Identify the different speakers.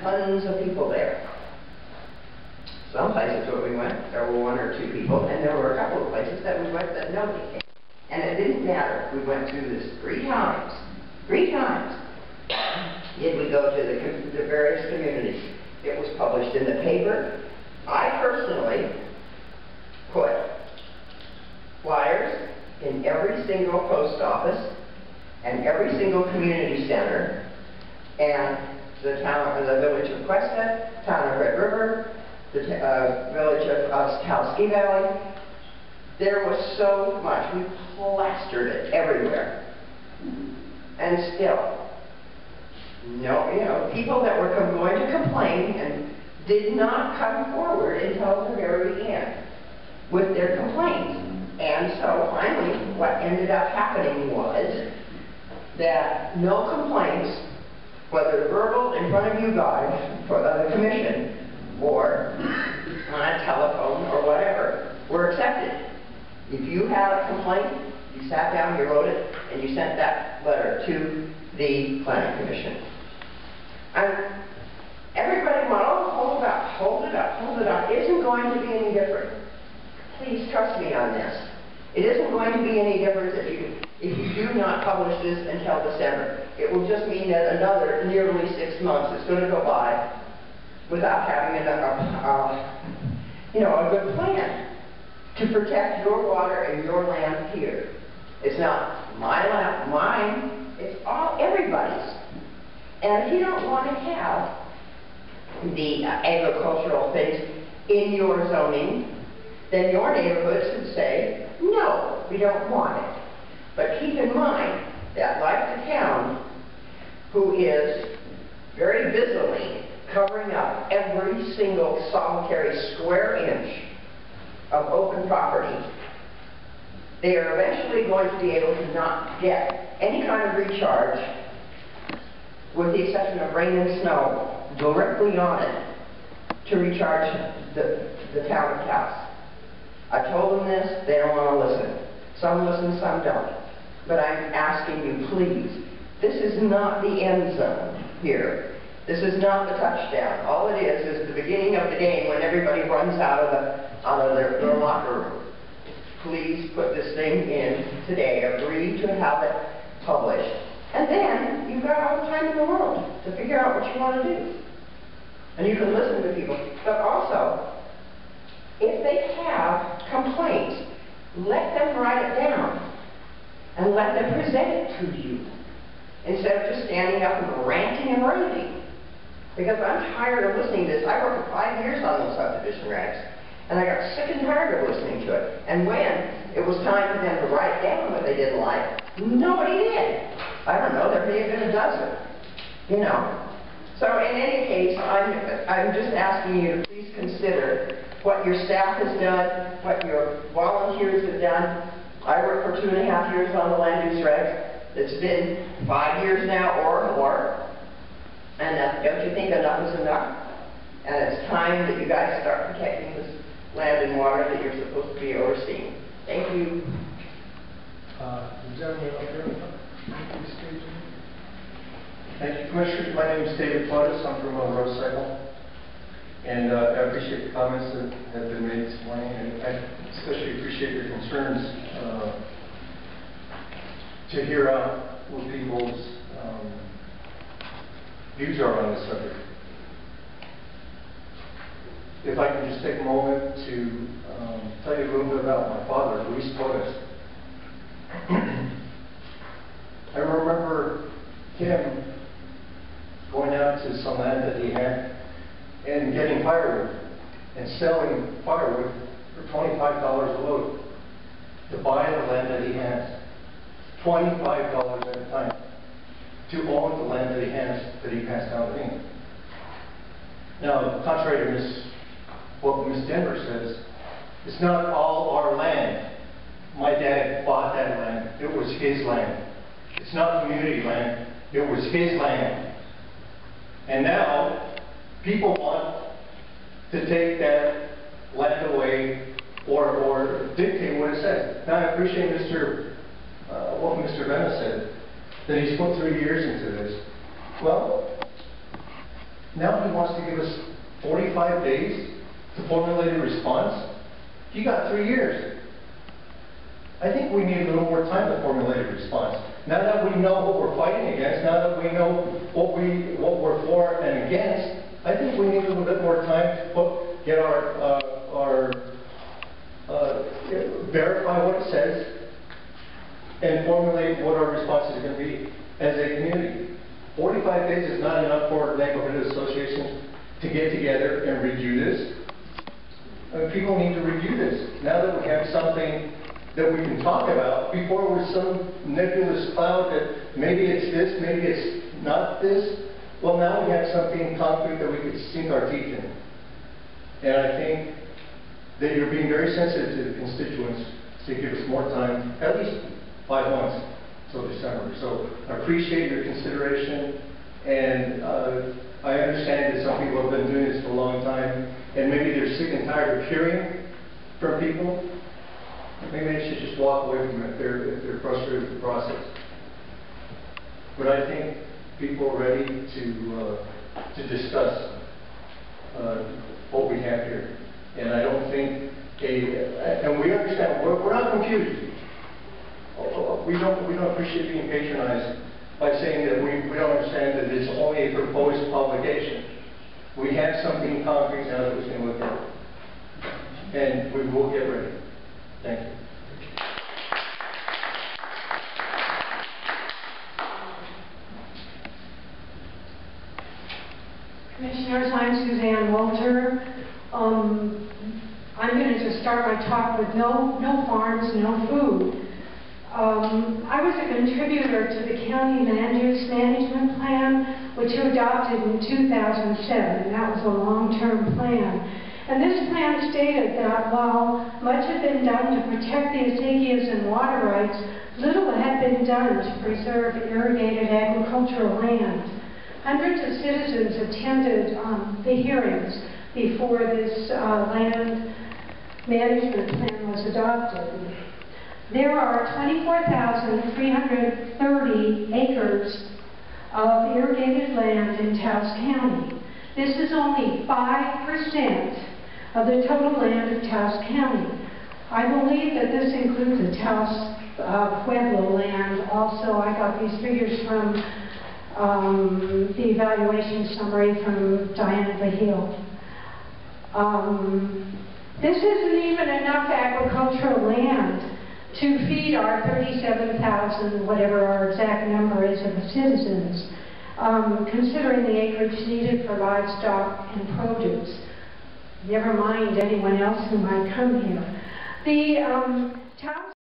Speaker 1: tons of people there. Some places where we went, there were 1 or 2 people, and there were a couple of places that we went that nobody came. And it didn't matter. We went through this 3 times. 3 times did we go to the various communities. It was published in the paper. I personally put flyers in every single post office and every single community center, and the village of Cuesta, town of Red River, the village of Taos County Valley. There was so much. We plastered it everywhere. And still, no, people that were going to complain and did not come forward until the very end with their complaints. And so finally, what ended up happening was that no complaints, whether verbal in front of you guys for the commission or on a telephone or whatever, were accepted. If you had a complaint, you sat down, you wrote it, and you sent that letter to the planning commission. And everybody went, oh, hold it up. It isn't going to be any different. Please trust me on this. It isn't going to be any different if you do not publish this until December. It will just mean that another nearly 6 months is going to go by without having a good plan to protect your water and your land here. It's not my land, mine, it's everybody's. And if you don't want to have the agricultural things in your zoning, then your neighborhood should say, no, we don't want it. But keep in mind that, like the town, who is very busily covering up every single solitary square inch of open property, they are eventually going to be able to not get any kind of recharge, with the exception of rain and snow, directly on it to recharge the town of Taos. I told them this, they don't want to listen. Some listen, some don't. But I'm asking you, please, this is not the end zone here. This is not the touchdown. All it is the beginning of the game when everybody runs out of their locker room. Please put this thing in today. Agree to have it published. And then you've got all the time in the world to figure out what you want to do. And you can listen to people. But also, if they have complaints, let them write it down and let them present it to you instead of just standing up and ranting and raving. Because I'm tired of listening to this. I worked for 5 years on those subdivision regs, and I got sick and tired of listening to it. And when it was time for them to write down what they didn't like, nobody did. I don't know, there may have been a dozen, you know. So in any case, I'm just asking you to please consider what your staff has done, what your volunteers have done. I worked for 2.5 years on the land use regs. It's been 5 years now or more. And don't you think enough is enough? And it's time that you guys start protecting this land and water that you're supposed to be overseeing. Thank you.
Speaker 2: The gentleman up there. Thank you, Commissioner. My name is David Flotis. I'm from Rose Cycle. And I appreciate the comments that have been made this morning. And I especially appreciate your concerns to hear out what people's views are on this subject. If I can just take a moment to tell you a little bit about my father, Luis Torres. I remember him going out to some land that he had and getting firewood and selling firewood for $25 a load to buy the land that he has. $25 at a time to own the land that he has that he passed down to me. Now, contrary to what Ms. Denver says, it's not all our land. My dad bought that land. It was his land. It's not community land. It was his land. And now, people want to take that land away or dictate what it says. Now, I appreciate what Mr. Venna said, that he's put 3 years into this. Well, Now he wants to give us 45 days to formulate a response. He got 3 years. I think we need a little more time to formulate a response. Now that we know what we're fighting against, now that we know what we're for and against, I think we need a little bit more time to get verify what it says and formulate what our response is going to be as a community. 45 days is not enough for neighborhood associations to get together and review this. People need to review this. Now that we have something that we can talk about, before it was some nebulous cloud that maybe it's this, maybe it's not this. Well, now we have something concrete that we could sink our teeth in. And I think that you're being very sensitive to the constituents to give us more time, at least 5 months till December. So I appreciate your consideration, and I understand that some people have been doing this for a long time, and maybe they're sick and tired of hearing from people. Maybe they should just walk away from it if they're frustrated with the process. But I think people are ready to discuss what we have here. And I don't think and we understand, we're not confused. We don't appreciate being patronized by saying that we don't understand that it's only a proposed obligation. We have something concrete now that we can look at. And we will get ready. Thank you.
Speaker 3: Commissioners, I'm Suzanne Walter. I'm going to just start my talk with no farms, no food. I was a contributor to the County Land Use Management Plan, which you adopted in 2007. That was a long-term plan. And this plan stated that while much had been done to protect the acequias and water rights, little had been done to preserve irrigated agricultural land. Hundreds of citizens attended the hearings before this land management plan was adopted. There are 24,330 acres of irrigated land in Taos County. This is only 5% of the total land of Taos County. I believe that this includes the Taos Pueblo land. Also, I got these figures from the evaluation summary from Diana Vahil. This isn't even enough agricultural land to feed our 37,000, whatever our exact number is, of citizens, considering the acreage needed for livestock and produce. Never mind anyone else who might come here. The Taos